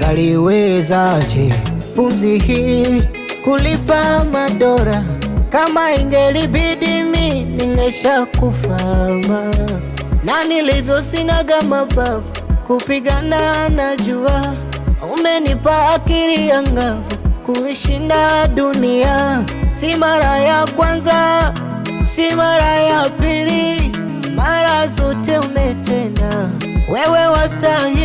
Ningaliwezaje pumzi hii kulipa madora? Kama ingelibidi mimi ningesha kufama. Na nilivyo sinaga mabavu kupigana na jua. Umenipa akili angavu kuishinda dunia. Si mara ya kwanza, si mara ya pili, mara zote umetenda. Wewe wastahili